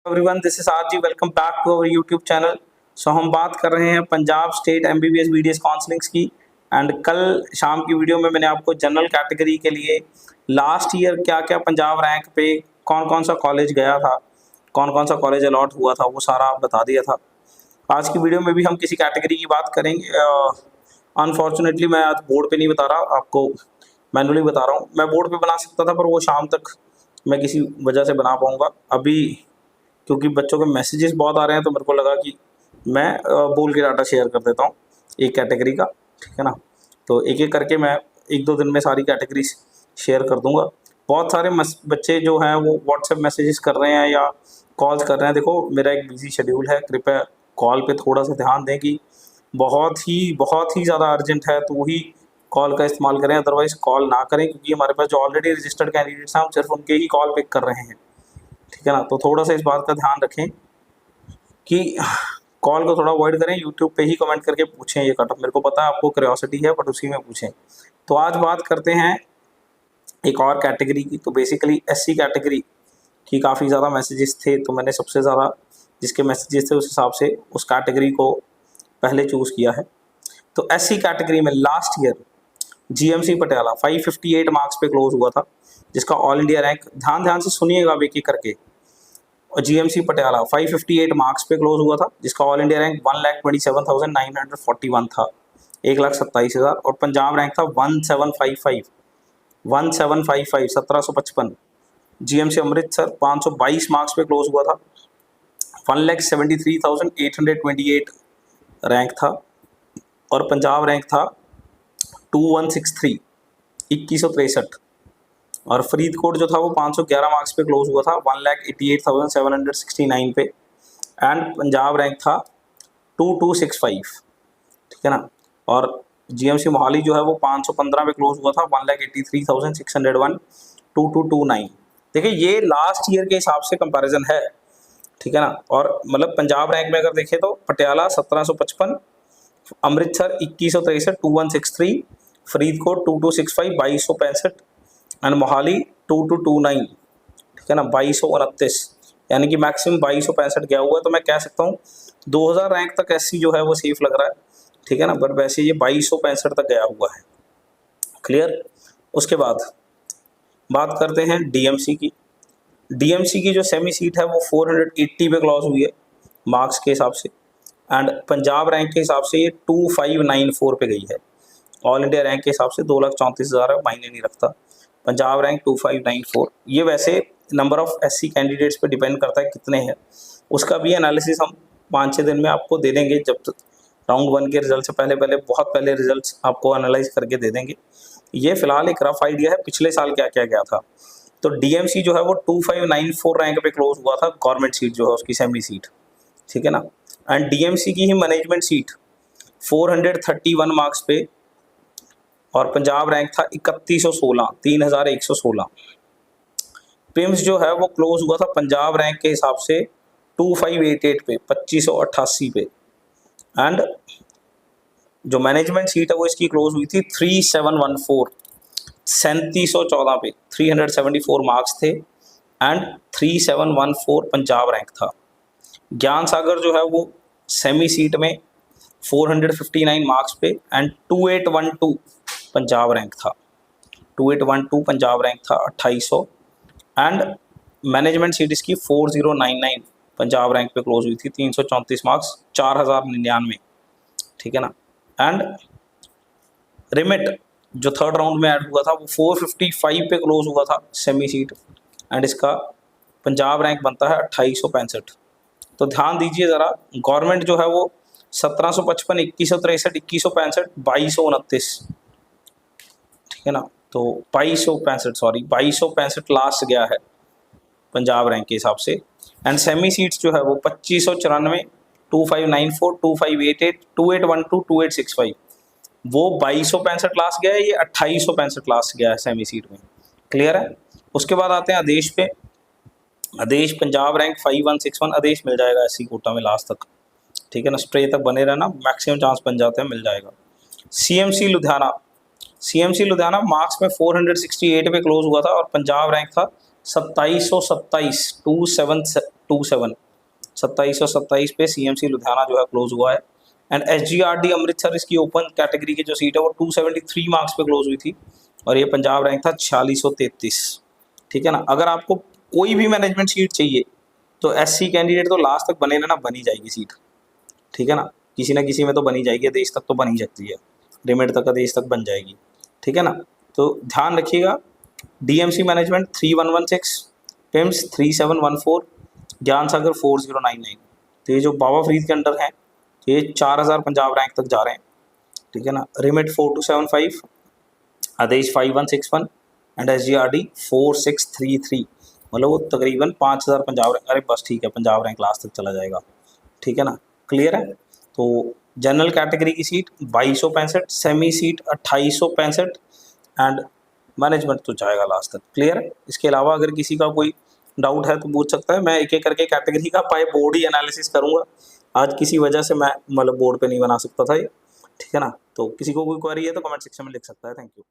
Everyone, this is R G. Welcome back to our YouTube channel. So हम बात कर रहे हैं Punjab state MBBS BDS counsellings की। एंड कल शाम की वीडियो में मैंने आपको जनरल कैटेगरी के लिए लास्ट ईयर क्या क्या पंजाब रैंक पे कौन कौन सा कॉलेज गया था, कौन कौन सा कॉलेज अलॉट हुआ था, वो सारा बता दिया था। आज की वीडियो में भी हम किसी कैटेगरी की बात करेंगे। अनफॉर्चुनेटली मैं आज बोर्ड पे नहीं बता रहा, आपको मैनुअली बता रहा हूँ। मैं बोर्ड पे बना सकता था पर वो शाम तक मैं किसी वजह से बना पाऊँगा। अभी क्योंकि बच्चों के मैसेजेस बहुत आ रहे हैं तो मेरे को लगा कि मैं बोल के डाटा शेयर कर देता हूँ एक कैटेगरी का, ठीक है ना। तो एक एक करके मैं एक दो दिन में सारी कैटेगरी शेयर कर दूंगा। बहुत सारे बच्चे जो हैं वो व्हाट्सएप मैसेजेस कर रहे हैं या कॉल्स कर रहे हैं। देखो, मेरा एक बिजी शेड्यूल है, कृपया कॉल पे थोड़ा सा ध्यान दें कि बहुत ही ज़्यादा अर्जेंट है तो ही कॉल का इस्तेमाल करें, अदरवाइज़ कॉल ना करें, क्योंकि हमारे पास जो ऑलरेडी रजिस्टर्ड कैंडिडेट्स हैं हम सिर्फ उनके ही कॉल पिक कर रहे हैं, ठीक है ना। तो थोड़ा सा इस बात का ध्यान रखें कि कॉल को थोड़ा अवॉइड करें। यूट्यूब पे ही कमेंट करके पूछें ये कट ऑफ। मेरे को पता है आपको क्यूरियोसिटी है, बट उसी में पूछें। तो आज बात करते हैं एक और कैटेगरी की। तो बेसिकली एससी कैटेगरी की काफ़ी ज़्यादा मैसेजेस थे, तो मैंने सबसे ज़्यादा जिसके मैसेजेस थे उस हिसाब से उस कैटेगरी को पहले चूज़ किया है। तो एससी कैटेगरी में last year GMC Patiala 558 marks पे क्लोज हुआ था, जिसका ऑल इंडिया रैंक, ध्यान से सुनिएगा एक एक करके। और जीएमसी पटियाला 558 मार्क्स पे क्लोज हुआ था, जिसका ऑल इंडिया रैंक 1,27,941 था, 1,27,000। और पंजाब रैंक था 1755 1755। जीएमसी अमृतसर 522 मार्क्स पे क्लोज हुआ था, 1,73,828 रैंक था। और पंजाब रैंक था 2163 2163। और फरीदकोट जो था वो 511 मार्क्स पे क्लोज हुआ था, 1,88,769 पे। एंड पंजाब रैंक था 2265, ठीक है ना। और जीएमसी मोहाली जो है वो 515 पे क्लोज हुआ था, 1,83,601 2229। देखिए, ये लास्ट ईयर के हिसाब से कंपैरिजन है, ठीक है ना। और मतलब पंजाब रैंक में अगर देखें तो पटियाला 1755, अमृतसर 2163 2163, फरीदकोट 2265 2265 एंड मोहाली 2229, ठीक है ना, 2229। यानी कि मैक्सिमम 2265 गया हुआ है। तो मैं कह सकता हूँ 2000 रैंक तक एससी जो है वो सेफ लग रहा है, ठीक है ना। पर वैसे ये 2265 तक गया हुआ है। क्लियर। उसके बाद बात करते हैं डीएमसी की। डीएमसी की जो सेमी सीट है वो 480 पे क्लॉज हुई है मार्क्स के हिसाब से। एंड पंजाब रैंक के हिसाब से ये 2594 पे गई है। ऑल इंडिया रैंक के हिसाब से 2,34,000 मायने नहीं रखता। पंजाब रैंक 2594। ये वैसे नंबर ऑफ एससी कैंडिडेट्स पे डिपेंड करता है कितने हैं, उसका भी एनालिसिस हम 5-6 दिन में आपको दे देंगे। जब तक राउंड 1 के रिजल्ट से पहले बहुत पहले रिजल्ट्स आपको एनालाइज करके दे देंगे। ये फिलहाल एक रफ आइडिया है पिछले साल क्या क्या गया था। तो डीएमसी जो है वो 2594 रैंक पे क्लोज हुआ था, गवर्नमेंट सीट जो है उसकी सेमी सीट, ठीक है ना। एंड डीएमसी की ही मैनेजमेंट सीट 431 मार्क्स पे, और पंजाब रैंक था 3116 3116। प्रिम्स जो है वो क्लोज हुआ था पंजाब रैंक के हिसाब से 2588 पे 2588 पे। एंड जो मैनेजमेंट सीट है वो इसकी क्लोज हुई थी 3714 3714 पे, 374 मार्क्स थे। एंड 3714 पंजाब रैंक था। ज्ञान सागर जो है वो सेमी सीट में 459 मार्क्स पे एंड 2812 पंजाब रैंक था, 2812 पंजाब रैंक था 2800। एंड मैनेजमेंट सीट इसकी 4099 पंजाब रैंक पे क्लोज हुई थी, 334 मार्क्स 4099, ठीक है ना। एंड रिमिट जो थर्ड राउंड में ऐड हुआ था वो 455 पे क्लोज हुआ था सेमी सीट, एंड इसका पंजाब रैंक बनता है 2865। तो ध्यान दीजिए ज़रा, गवर्नमेंट जो है वो 1755 2163 2165 2229, ठीक है ना। तो 2265 लास्ट गया है पंजाब रैंक के हिसाब से। एंड सेमी सीट्स जो है वो 2594 2594 2588 2812 2865, वो 2265 लास्ट गया है, ये 2865 लास्ट गया है सेमी सीट में। क्लियर है। उसके बाद आते हैं आदेश पे। आदेश पंजाब रैंक 5161, आदेश मिल जाएगा एससी कोटा में लास्ट तक, ठीक है ना। स्प्रे तक बने रहना, मैक्सिमम चांस बन जाते हैं, मिल जाएगा। सीएमसी लुधियाना मार्क्स में 468 पे क्लोज हुआ था, और पंजाब रैंक था 2727 27, 2727 पे CMC लुधियाना जो है क्लोज हुआ है। एंड SGRD अमृतसर इसकी ओपन कैटेगरी की जो सीट है वो 273 मार्क्स पे क्लोज हुई थी और ये पंजाब रैंक था 4633। ठीक है ना। अगर आपको कोई भी मैनेजमेंट सीट चाहिए तो SC कैंडिडेट तो लास्ट तक बने रहना, बनी जाएगी सीट। ठीक है ना, किसी ना किसी में तो बनी जाएगी, देश तक तो बनी सकती है, रिमेट तक का देश तक बन जाएगी। ठीक है ना, तो ध्यान रखिएगा। DMC मैनेजमेंट 3116, PIMS 3714, ज्ञान सागर 4099। तो ये जो बाबा फरीद के अंडर हैं ये 4000 पंजाब रैंक तक जा रहे हैं। ठीक है ना, रिमेट 4275, आदेश 5161 एंड SGRD 4633। मतलब वो तकरीबन 5000 पंजाब रैंक, अरे बस ठीक है, पंजाब रैंक लास्ट तक चला जाएगा। ठीक है ना, क्लियर है। तो जनरल कैटेगरी की seat 2265, semi seat 2865 and management तो जाएगा लास्ट तक। क्लियर है। इसके अलावा अगर किसी का कोई डाउट है तो पूछ सकता है, मैं एक एक करके कैटेगरी का पाए बोर्ड ही एनालिसिस करूंगा। आज किसी वजह से मैं मतलब बोर्ड पे नहीं बना सकता था ये। ठीक है ना, तो किसी को कोई क्वेरी है तो कमेंट सेक्शन में लिख सकता है। Thank you.